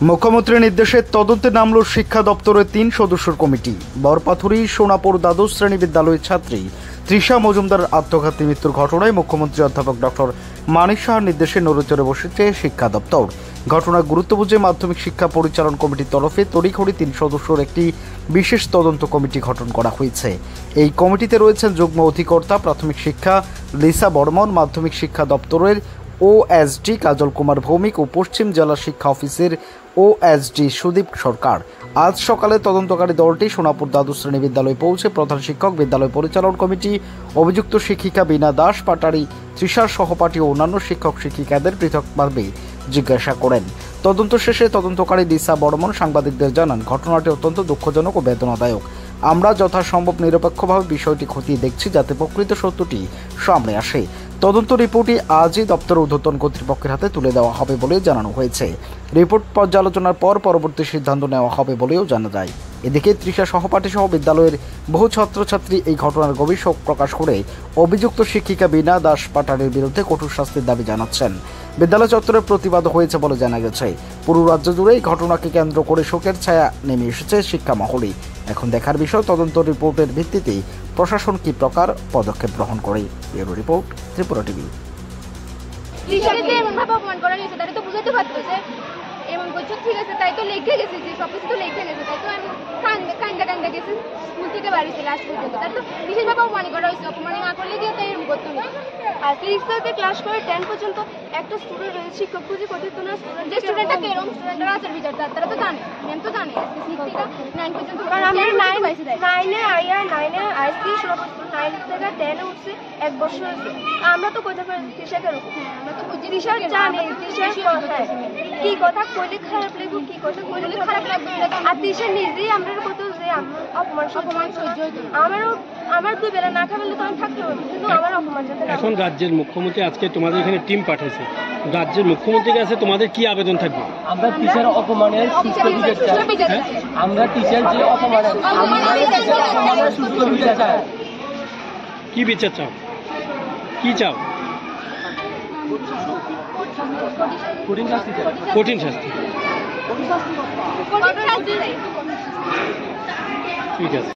মুখ্যমন্ত্রীর নির্দেশে তদন্তে নামল শিক্ষা দপ্তরের ৩ সদস্যের কমিটি। বরপাথুরি সোনাপুর দ্বাদশ শ্রেণী বিদ্যালয়ের ছাত্রী তৃষা মজুমদার আত্মঘাতী মৃত্যুর ঘটনায় মুখ্যমন্ত্রী অধ্যাপক ডক্টর মানিক সাহার নির্দেশে নড়েচড়ে বসেছে শিক্ষা দপ্তর। ঘটনার গুরুত্ব বুঝে মাধ্যমিক শিক্ষা পরিচালন কমিটির তরফে তড়িঘড়ি ৩ সদস্যের একটি বিশেষ তদন্ত কমিটি গঠন করা হয়েছে। এই কমিটিতে রয়েছেন যুগ্ম অধিকর্তা প্রাথমিক শিক্ষা লিসা বর্মন, মাধ্যমিক শিক্ষা দপ্তরের ওএসডি কাজল কুমার ভৌমিক ও পশ্চিম জেলা শিক্ষা অফিসের ওএসডি সুদীপ সরকার। আজ সকালে তদন্তকারী দলটি সোনাপুর দ্বাদশ শ্রেণী বিদ্যালয়ে পৌঁছে প্রধান শিক্ষক, বিদ্যালয় পরিচালন কমিটি, অভিযুক্ত শিক্ষিকা বীণা দাস, পাটারি, তৃষার সহপাঠী ও অন্যান্য শিক্ষক শিক্ষিকাদের পৃথকভাবে জিজ্ঞাসা করেন। তদন্ত শেষে তদন্তকারী লিসা বর্মন সাংবাদিকদের জানান, ঘটনাটি অত্যন্ত দুঃখজনক ও বেদনাদায়ক। আমরা যথাসম্ভব নিরপেক্ষভাবে বিষয়টি খতিয়ে দেখছি যাতে প্রকৃত সত্যটি সামনে আসে। তদন্ত রিপোর্টটি আজই দপ্তর ঊর্ধ্বতন কর্তৃপক্ষের হাতে তুলে দেওয়া হবে বলে জানানো হয়েছে। রিপোর্ট পর্যালোচনার পর পরবর্তী সিদ্ধান্ত নেওয়া হবে বলেও জানা যায়। এদিকে তৃষা সহপাঠী সহ বিদ্যালয়ের বহু ছাত্রছাত্রী এই ঘটনার গভীর শোক প্রকাশ করে অভিযুক্ত শিক্ষিকা বীণা দাস পাটারির বিরুদ্ধে কঠোর শাস্তির দাবি জানাচ্ছেন। বিদ্যালয় চত্বরে প্রতিবাদ হয়েছে বলে জানা গেছে। পুরো রাজ্য জুড়ে এই ঘটনাকে কেন্দ্র করে শোকের ছায়া নেমে এসেছে শিক্ষা মহলে। এখন দেখার বিষয় তদন্ত রিপোর্টের ভিত্তিতে প্রশাসন কি প্রকার পদক্ষেপ গ্রহণ করে। Bureau report, Tripura TV. এমন করছো, ঠিক আছে, তাই তো লিখে গেছি, যে সব কিছু তো লিখে গেছে, তাই তো আমি কান্দা গেছি স্কুল থেকে বাড়িতে লাস্ট পর্যন্ত। তাই তো বিশেষভাবে অপমান করা হয়েছে, অপমান না করলে দিয়ে তাই এরকম করতো না। আর 6 থেকে ক্লাস করে 10 পর্যন্ত একটা স্টুডেন্ট শিক্ষক খুঁজে করতো না। যে স্টুডেন্টটা কেরম স্টুডেন্টরা আছে বিচার তারা তো জানে, ম্যাম তো জানে। 6 থেকে 9 পর্যন্ত, কারণ আমরা 9-এ আইসি সোনাপুর 9 থেকে 10-এ উঠছি 1 বছর হয়েছে। আমরা তো কইতে পারি টিচারকে, আমরা তো টিচার জানি, টিচার কি কথা কইলে খারাপ লাগবে, কি কথা কইলে খারাপ লাগবে। আর টিচার নিজেই আমরা কত যে অপমান সহ্য হইতো। আমার 2 বেলা না খাবেলে তো আমি থাকতে পারবো, কিন্তু আমার অপমান যাতে। এখন রাজ্যের মুখ্যমন্ত্রী আজকে তোমাদের এখানে টিম পাঠাইছে, রাজ্যের মুখ্যমন্ত্রীর কাছে তোমাদের কি আবেদন থাকবে? আমরা টিচার অপমানের সুস্থ বিচার চাই। আমরা টিচার যে অপমানের সুস্থ বিচার চাই। কি বিচার চাও? কি চাও? কঠিন শাস্তি। ঠিক আছে।